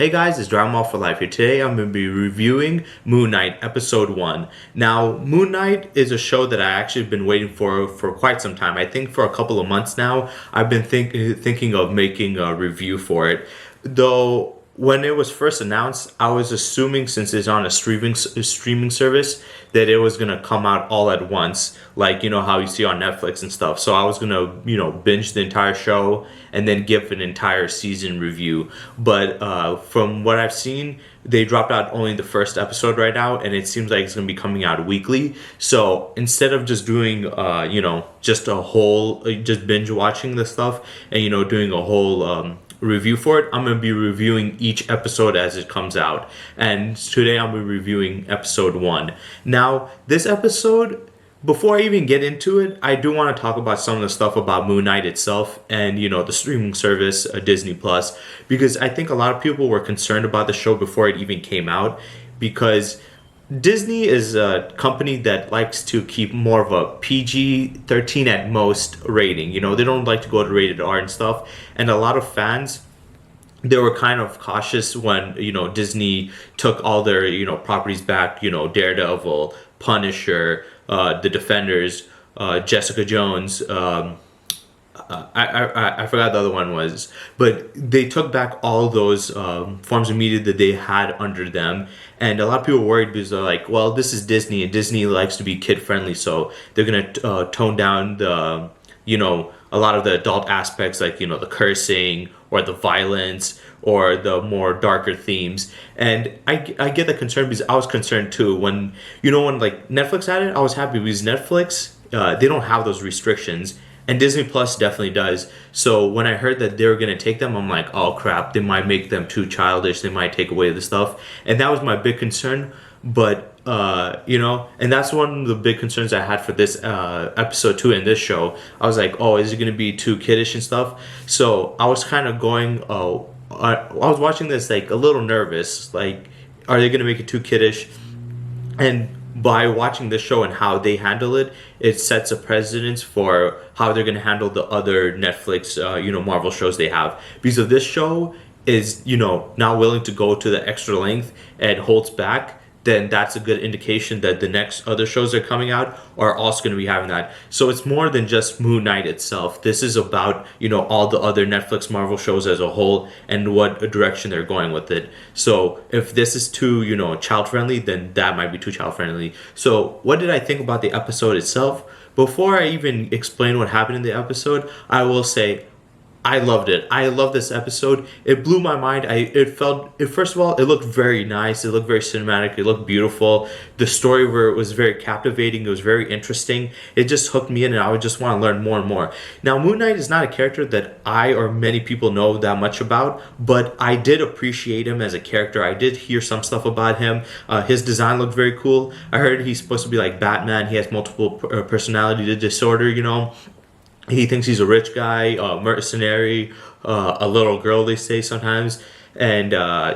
Hey guys, it's Dragon Ball for Life here. Today I'm going to be reviewing Moon Knight Episode 1. Now, Moon Knight is a show that I actually been waiting for quite some time. I think for a couple of months now, I've been thinking of making a review for it. Though, when it was first announced, I was assuming since it's on a streaming service that it was going to come out all at once, like, how you see on Netflix and stuff. So I was going to, binge the entire show and then give an entire season review. But from what I've seen, they dropped out only the first episode right now, and it seems like it's going to be coming out weekly. So instead of just doing, just a whole, just binge watching the stuff and, doing a whole review for it, I'm going to be reviewing each episode as it comes out. And today I'm going to be reviewing episode 1. Now, this episode, before I even get into it, I do want to talk about some of the stuff about Moon Knight itself and, the streaming service, Disney Plus, because I think a lot of people were concerned about the show before it even came out, because Disney is a company that likes to keep more of a PG-13 at most rating. They don't like to go to rated R and stuff. And a lot of fans, they were kind of cautious when, Disney took all their, properties back, Daredevil, Punisher, The Defenders, Jessica Jones, I forgot the other one was, but they took back all those forms of media that they had under them, and a lot of people were worried because they're like, well, this is Disney, and Disney likes to be kid friendly, so they're gonna tone down the, a lot of the adult aspects, like the cursing or the violence or the more darker themes. And I get the concern because I was concerned too when like Netflix had it. I was happy because Netflix, they don't have those restrictions. And Disney Plus definitely does. So when I heard that they were going to take them, I'm like, oh crap, they might make them too childish. They might take away the stuff. And that was my big concern. But, and that's one of the big concerns I had for this episode 2 in this show. I was like, oh, is it going to be too kiddish and stuff? So I was kind of going, I was watching this like a little nervous. Like, are they going to make it too kiddish? And by watching this show and how they handle it, it sets a precedence for how they're going to handle the other Netflix, Marvel shows they have. Because if this show is, not willing to go to the extra length and holds back, then that's a good indication that the next other shows that are coming out are also going to be having that. So it's more than just Moon Knight itself. This is about, all the other Netflix Marvel shows as a whole and what direction they're going with it. So if this is too, child-friendly, then that might be too child-friendly. So what did I think about the episode itself? Before I even explain what happened in the episode, I will say I loved it. I love this episode. It blew my mind. First of all, it looked very nice. It looked very cinematic. It looked beautiful. The story was very captivating. It was very interesting. It just hooked me in, and I would just want to learn more and more. Now, Moon Knight is not a character that I or many people know that much about, but I did appreciate him as a character. I did hear some stuff about him. His design looked very cool. I heard he's supposed to be like Batman. He has multiple personality disorder, He thinks he's a rich guy, a mercenary, a little girl, they say sometimes, and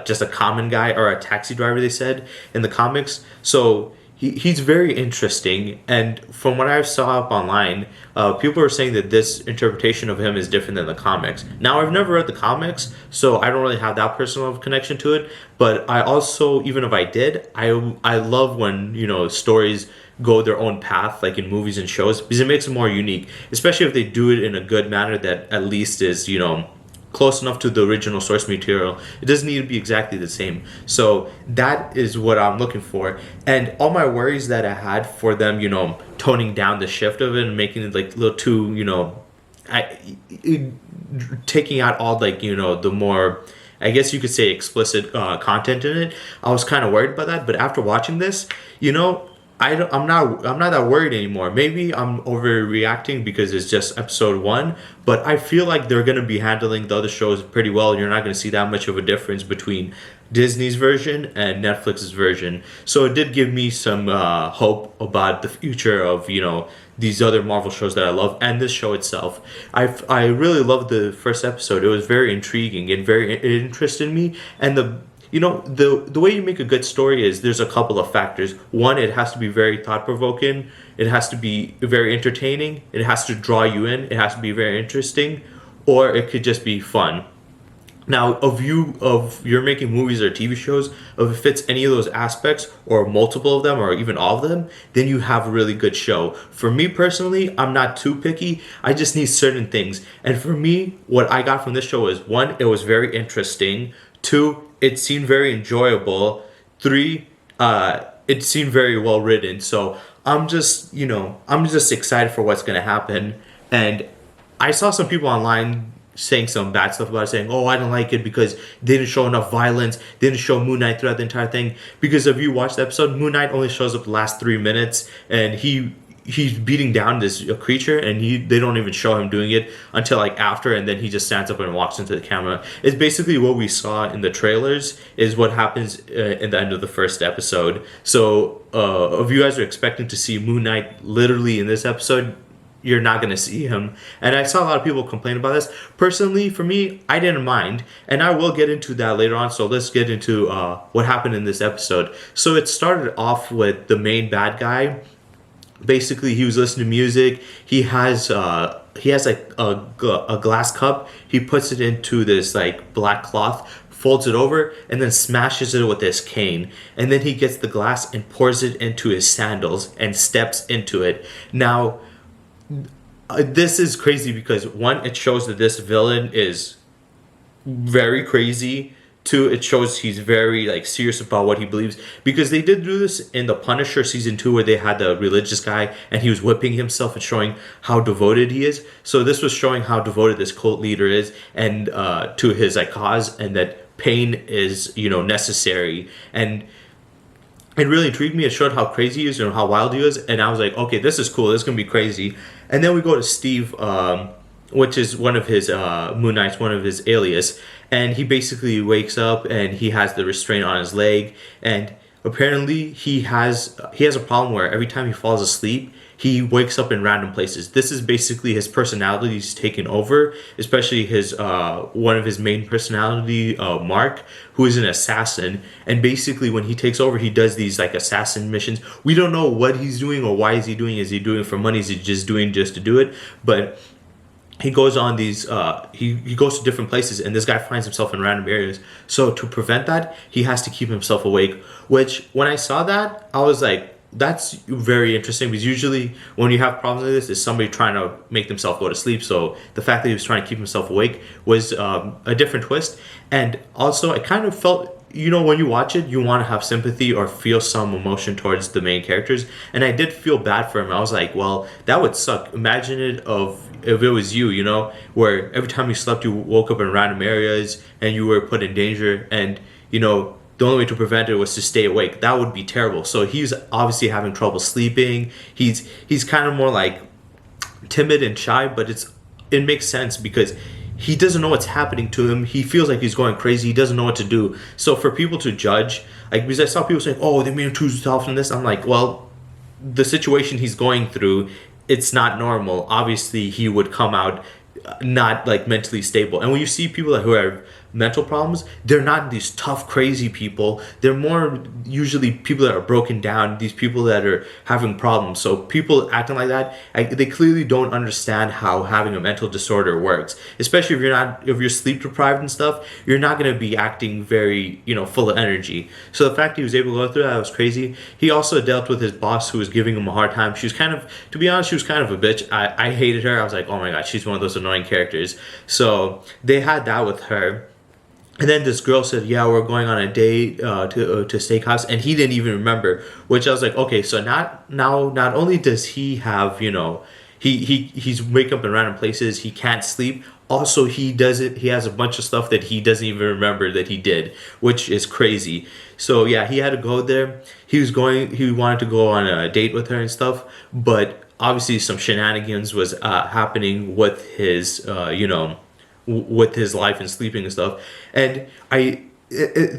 just a common guy or a taxi driver, they said, in the comics. So he's very interesting. And from what I saw up online, people are saying that this interpretation of him is different than the comics. Now, I've never read the comics, so I don't really have that personal connection to it. But I also, even if I did, I love when, stories go their own path, like in movies and shows, because it makes it more unique, especially if they do it in a good manner that at least is, close enough to the original source material. It doesn't need to be exactly the same. So that is what I'm looking for. And all my worries that I had for them, toning down the shift of it and making it like a little too, taking out all like, the more, I guess you could say, explicit content in it. I was kind of worried about that. But after watching this, I'm not that worried anymore. Maybe I'm overreacting because it's just episode 1, but I feel like they're going to be handling the other shows pretty well. You're not going to see that much of a difference between Disney's version and Netflix's version. So it did give me some hope about the future of, these other Marvel shows that I love and this show itself. I really loved the first episode. It was very intriguing and it interested me. And the way you make a good story is there's a couple of factors. One, it has to be very thought-provoking. It has to be very entertaining. It has to draw you in. It has to be very interesting. Or it could just be fun. Now, of you're making movies or TV shows, if it fits any of those aspects or multiple of them or even all of them, then you have a really good show. For me personally, I'm not too picky. I just need certain things. And for me, what I got from this show is, one, it was very interesting. Two, it seemed very enjoyable. Three, it seemed very well written. So I'm just excited for what's gonna happen. And I saw some people online saying some bad stuff about it, saying, "Oh, I don't like it because they didn't show enough violence, didn't show Moon Knight throughout the entire thing." Because if you watch the episode, Moon Knight only shows up the last 3 minutes, and he's beating down this creature, and they don't even show him doing it until like after, and then he just stands up and walks into the camera. It's basically what we saw in the trailers is what happens in the end of the first episode. So if you guys are expecting to see Moon Knight literally in this episode, you're not going to see him. And I saw a lot of people complain about this. Personally, for me, I didn't mind. And I will get into that later on. So let's get into what happened in this episode. So it started off with the main bad guy. Basically, he was listening to music. He has like a glass cup. He puts it into this like black cloth, folds it over, and then smashes it with this cane. And then he gets the glass and pours it into his sandals and steps into it. Now, this is crazy because, one, it shows that this villain is very crazy. Two, it shows he's very like serious about what he believes, because they did do this in the Punisher season 2 where they had the religious guy and he was whipping himself and showing how devoted he is. So this was showing how devoted this cult leader is, and to his like cause, and that pain is necessary. And it really intrigued me. It showed how crazy he is and how wild he is, and I was like, okay, this is cool. This is gonna be crazy. And then we go to Steve, which is one of his Moon Knight's, one of his alias, and he basically wakes up and he has the restraint on his leg, and apparently he has a problem where every time he falls asleep, he wakes up in random places. This is basically his personality's taken over, especially his one of his main personality, Mark, who is an assassin. And basically when he takes over, he does these like assassin missions. We don't know what he's doing or why is he doing it. Is he doing it for money? Is he just doing just to do it? But he goes on these he goes to different places, and this guy finds himself in random areas. So to prevent that, he has to keep himself awake, which when I saw that, I was like, that's very interesting, because usually when you have problems like this, is somebody trying to make themselves go to sleep. So the fact that he was trying to keep himself awake was a different twist. And also I kind of felt, when you watch it, you want to have sympathy or feel some emotion towards the main characters. And I did feel bad for him. I was like, well, that would suck. Imagine if it was you, where every time you slept, you woke up in random areas and you were put in danger. And, the only way to prevent it was to stay awake. That would be terrible. So he's obviously having trouble sleeping. He's kind of more like timid and shy, but it makes sense because he doesn't know what's happening to him. He feels like he's going crazy. He doesn't know what to do. So for people to judge, like, because I saw people saying, "Oh, they made him too tough in this," I'm like, well, the situation he's going through, it's not normal. Obviously, he would come out not like mentally stable. And when you see people who have mental problems, they're not these tough, crazy people. They're more usually people that are broken down, these people that are having problems. So people acting like that, they clearly don't understand how having a mental disorder works. Especially if you're sleep deprived and stuff, you're not going to be acting very, full of energy. So the fact he was able to go through that was crazy. He also dealt with his boss, who was giving him a hard time. She was to be honest, she was kind of a bitch. I hated her. I was like, oh my god, she's one of those annoying characters. So they had that with her. And then this girl said, "Yeah, we're going on a date to steakhouse," and he didn't even remember. Which I was like, okay, so not only does he have he's wake up in random places, he can't sleep. Also, he has a bunch of stuff that he doesn't even remember that he did, which is crazy. So yeah, he had to go there. He wanted to go on a date with her and stuff, but obviously some shenanigans was happening with his with his life and sleeping and stuff. And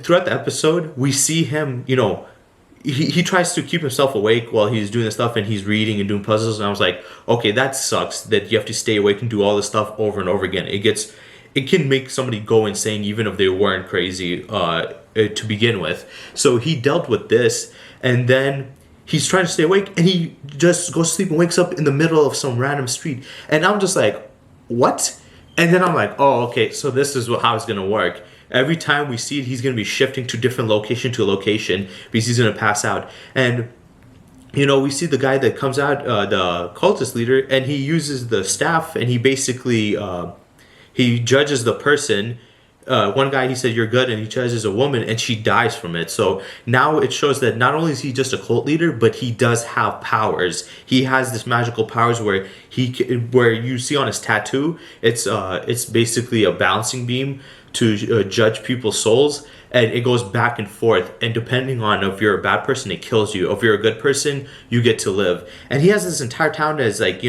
throughout the episode, we see him, he tries to keep himself awake while he's doing this stuff, and he's reading and doing puzzles. And I was like, okay, that sucks that you have to stay awake and do all this stuff over and over again. It can make somebody go insane even if they weren't crazy to begin with. So he dealt with this, and then he's trying to stay awake, and he just goes to sleep and wakes up in the middle of some random street. And I'm just like, what? And then I'm like, oh, okay, so this is how it's gonna work. Every time we see it, he's gonna be shifting to different location to location because he's gonna pass out. And we see the guy that comes out, the cultist leader, and he uses the staff, and he basically he judges the person. One guy, he said, "You're good," and he judges a woman, and she dies from it. So now it shows that not only is he just a cult leader, but he does have powers. He has this magical powers where where you see on his tattoo, it's basically a balancing beam to judge people's souls, and it goes back and forth. And depending on if you're a bad person, it kills you. If you're a good person, you get to live. And he has this entire town that's like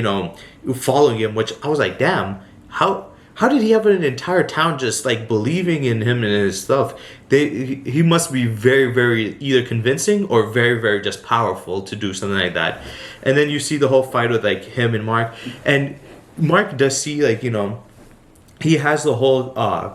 following him, which I was like, damn, how did he have an entire town just like believing in him and his stuff? He must be very, very either convincing or very, very just powerful to do something like that. And then you see the whole fight with like him and Mark. And Mark does see like, he has the whole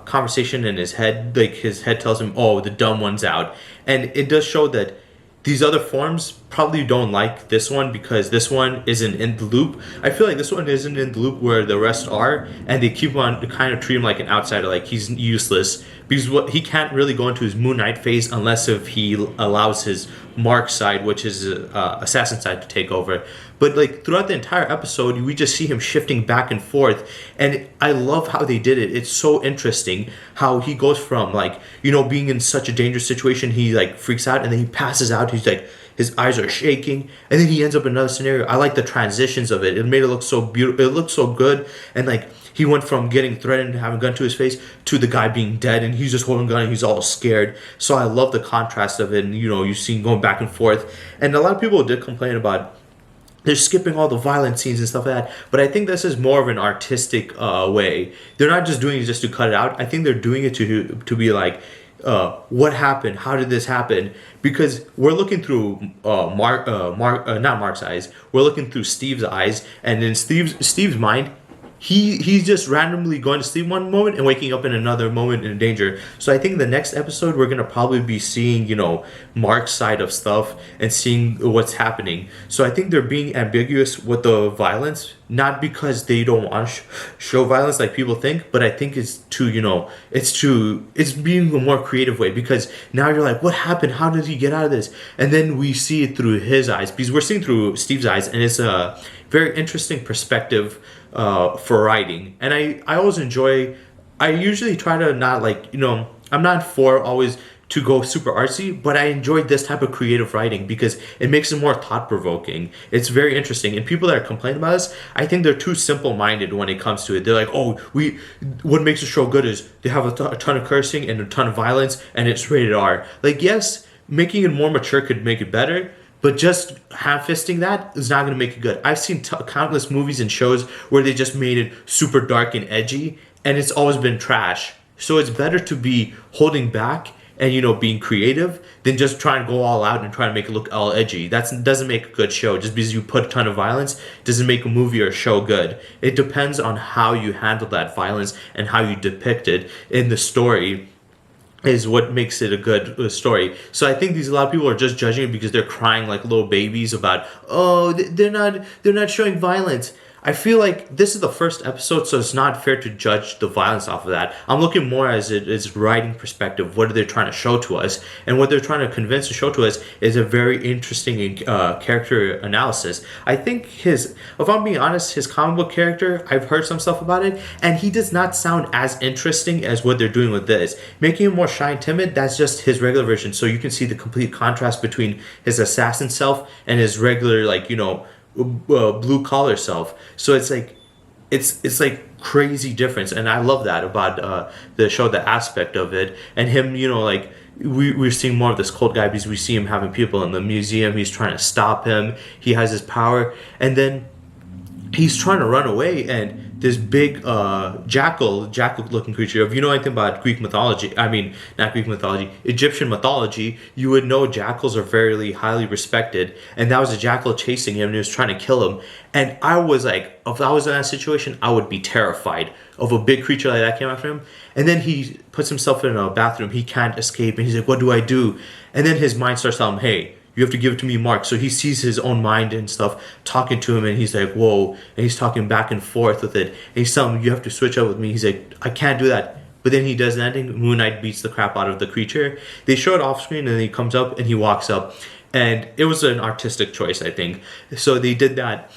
conversation in his head. Like his head tells him, oh, the dumb one's out. And it does show that these other forms probably don't like this one because this one isn't in the loop. I feel like this one isn't in the loop where the rest are, and they keep on kind of treat him like an outsider, like he's useless because he can't really go into his Moon Knight phase unless if he allows his Mark side, which is assassin side, to take over. But like throughout the entire episode, we just see him shifting back and forth, and I love how they did it. It's so interesting how he goes from like being in such a dangerous situation, he like freaks out, and then he passes out. He's like his eyes are shaking, and then he ends up in another scenario. I like the transitions of it. It made it look so beautiful. It looked so good, and like he went from getting threatened, having a gun to his face, to the guy being dead, and he's just holding a gun and he's all scared. So I love the contrast of it, and you see him going back and forth. And a lot of people did complain about they're skipping all the violent scenes and stuff like that, but I think this is more of an artistic way. They're not just doing it just to cut it out. I think they're doing it to be like, what happened? How did this happen? Because we're looking through not Mark's eyes. We're looking through Steve's eyes, and in Steve's mind, he's just randomly going to sleep one moment and waking up in another moment in danger. So I think the next episode we're gonna probably be seeing Mark's side of stuff and seeing what's happening. So I think they're being ambiguous with the violence, not because they don't want to show violence like people think, but I think it's being a more creative way, because now you're like, what happened? How did he get out of this? And then we see it through his eyes, because we're seeing through Steve's eyes, and it's a very interesting perspective for writing. And I always enjoy, I usually try to not I'm not for always to go super artsy, but I enjoy this type of creative writing because it makes it more thought-provoking. It's very interesting. And people that are complaining about this, I think they're too simple-minded when it comes to it. They're like, oh, what makes a show good is they have a ton of cursing and a ton of violence and it's rated R. Like, yes, making it more mature could make it better, but just ham-fisting that is not going to make it good. I've seen countless movies and shows where they just made it super dark and edgy, and it's always been trash. So it's better to be holding back and being creative than just trying to go all out and trying to make it look all edgy. That doesn't make a good show. Just because you put a ton of violence doesn't make a movie or a show good. It depends on how you handle that violence and how you depict it in the story is what makes it a good story. So I think a lot of people are just judging it because they're crying like little babies about, oh, they're not showing violence. I feel like this is the first episode, so it's not fair to judge the violence off of that. I'm looking more as writing perspective. What are they trying to show to us? And what they're trying to convince to show to us is a very interesting character analysis. I think if I'm being honest, his comic book character, I've heard some stuff about it, and he does not sound as interesting as what they're doing with this. Making him more shy and timid, that's just his regular version. So you can see the complete contrast between his assassin self and his regular, blue collar self. So it's like crazy difference, and I love that about the show, the aspect of it, and him. We're seeing more of this cult guy because we see him having people in the museum. He's trying to stop him. He has his power, and then he's trying to run away, and this big jackal looking creature. If you know anything about Greek mythology, I mean not Greek mythology, Egyptian mythology, you would know jackals are very highly respected, and that was a jackal chasing him and he was trying to kill him. And I was like, if I was in that situation, I would be terrified of a big creature like that came after him. And then he puts himself in a bathroom, he can't escape, and he's like, what do I do? And then his mind starts telling him, hey, you have to give it to me, Mark. So he sees his own mind and stuff talking to him, and he's like, whoa, and he's talking back and forth with it, and he's telling him, you have to switch up with me. He's like, I can't do that. But then he does an ending. Moon Knight beats the crap out of the creature. They show it off screen, and then he comes up and he walks up, and it was an artistic choice, I think. So they did that.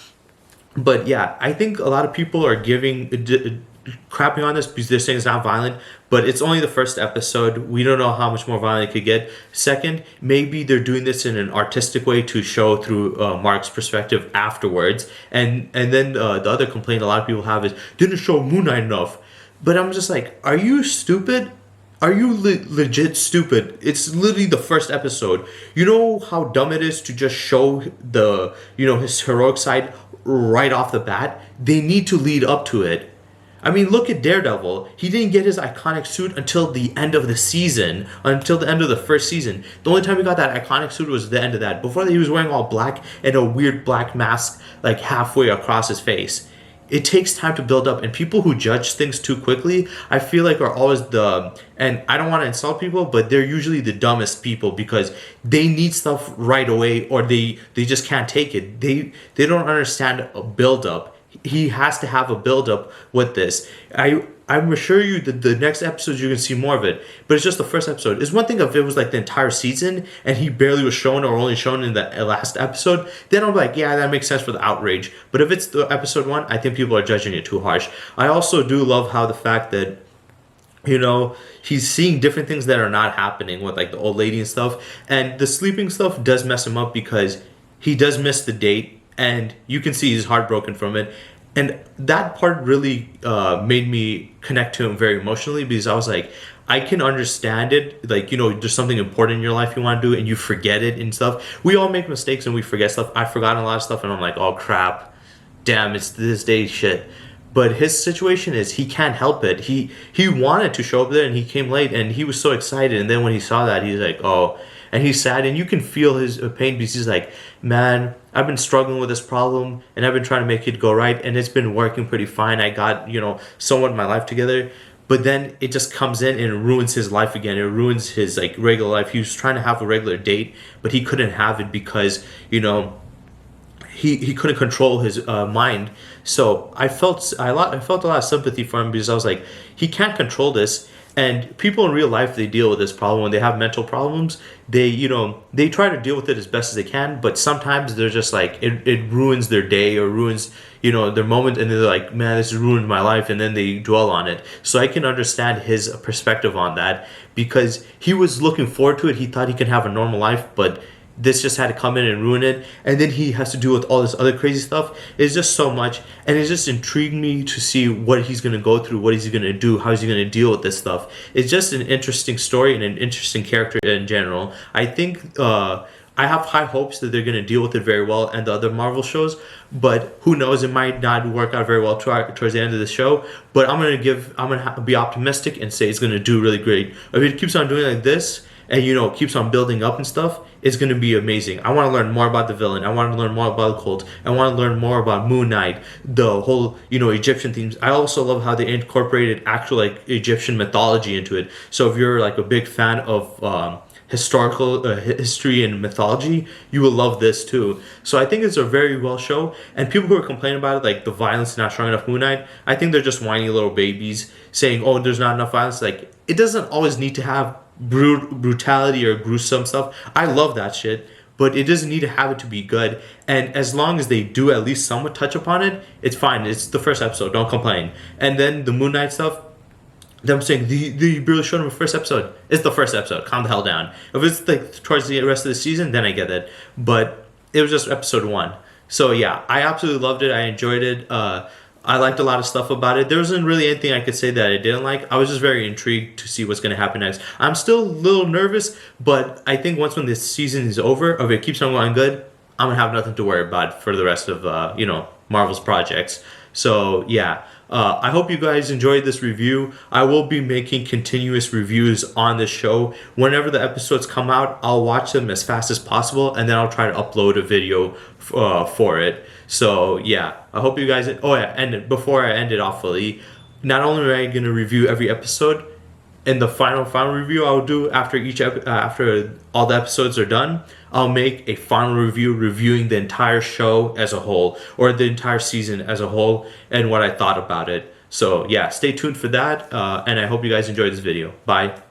But yeah, I think a lot of people are crapping on this because they're saying it's not violent, but it's only the first episode. We don't know how much more violent it could get. Second, maybe they're doing this in an artistic way to show through Mark's perspective afterwards. And then the other complaint a lot of people have is, didn't show Moon Knight enough. But I'm just like, are you stupid? Are you legit stupid? It's literally the first episode. You know how dumb it is to just show his heroic side right off the bat? They need to lead up to it. I mean, look at Daredevil. He didn't get his iconic suit until the end of the season, until the end of the first season. The only time he got that iconic suit was the end of that. Before that, he was wearing all black and a weird black mask like halfway across his face. It takes time to build up, and people who judge things too quickly, I feel like are always and I don't want to insult people, but they're usually the dumbest people because they need stuff right away, or they just can't take it. They don't understand a build up. He has to have a build up with this. I'm assure you that the next episodes you're gonna see more of it, but it's just the first episode. It's one thing if it was like the entire season and he barely was shown or only shown in the last episode, then I'm like, yeah, that makes sense for the outrage. But if it's the episode 1, I think people are judging it too harsh. I also do love how the fact that he's seeing different things that are not happening with like the old lady and stuff, and the sleeping stuff does mess him up because he does miss the date, and you can see he's heartbroken from it. And that part really made me connect to him very emotionally because I was like, I can understand it. Like, there's something important in your life you want to do and you forget it and stuff. We all make mistakes and we forget stuff. I've forgotten a lot of stuff and I'm like, oh crap, damn, it's this day shit. But his situation is he can't help it. He wanted to show up there and he came late and he was so excited. And then when he saw that, he's like, oh, and he's sad, and you can feel his pain because he's like, man, I've been struggling with this problem and I've been trying to make it go right and it's been working pretty fine. I got, somewhat my life together. But then it just comes in and it ruins his life again. It ruins his like regular life. He was trying to have a regular date, but he couldn't have it because, he couldn't control his mind. So I felt a lot of sympathy for him because I was like, he can't control this. And people in real life, they deal with this problem when they have mental problems. They try to deal with it as best as they can, but sometimes they're just like it ruins their day or ruins their moment, and they're like, man, this has ruined my life, and then they dwell on it. So I can understand his perspective on that because he was looking forward to it. He thought he could have a normal life, but this just had to come in and ruin it, and then he has to deal with all this other crazy stuff. It's just so much, and it just intrigued me to see what he's going to go through, what is he going to do, how is he going to deal with this stuff. It's just an interesting story and an interesting character in general. I think I have high hopes that they're going to deal with it very well and the other Marvel shows, but who knows, it might not work out very well towards the end of the show. But I'm going to be optimistic and say it's going to do really great. If it keeps on doing like this and keeps on building up and stuff, it's going to be amazing. I want to learn more about the villain. I want to learn more about the cult. I want to learn more about Moon Knight, the whole Egyptian themes. I also love how they incorporated actual Egyptian mythology into it. So if you're like a big fan of historical history and mythology, you will love this too. So I think it's a very well show, and people who are complaining about it, like the violence not showing enough Moon Knight, I think they're just whiny little babies saying, oh, there's not enough violence. Like, it doesn't always need to have brutality or gruesome stuff. I love that shit, but it doesn't need to have it to be good. And as long as they do at least somewhat touch upon it, it's fine. It's the first episode, don't complain. And then the Moon Knight stuff, them saying they barely showed him the first episode. It's the first episode, calm the hell down. If it's like towards the rest of the season, then I get it, but it was just episode 1. So yeah, I absolutely loved it. I enjoyed it. I liked a lot of stuff about it. There wasn't really anything I could say that I didn't like. I was just very intrigued to see what's going to happen next. I'm still a little nervous, but I think when this season is over, if it keeps on going good, I'm going to have nothing to worry about for the rest of, Marvel's projects. So, yeah. I hope you guys enjoyed this review. I will be making continuous reviews on this show. Whenever the episodes come out, I'll watch them as fast as possible, and then I'll try to upload a video for it. So yeah, I hope you guys. Oh yeah, and before I end it off fully, not only am I going to review every episode, in the final review I'll do after after all the episodes are done, I'll make a final review reviewing the entire show as a whole, or the entire season as a whole, and what I thought about it. So yeah, stay tuned for that, and I hope you guys enjoyed this video. Bye.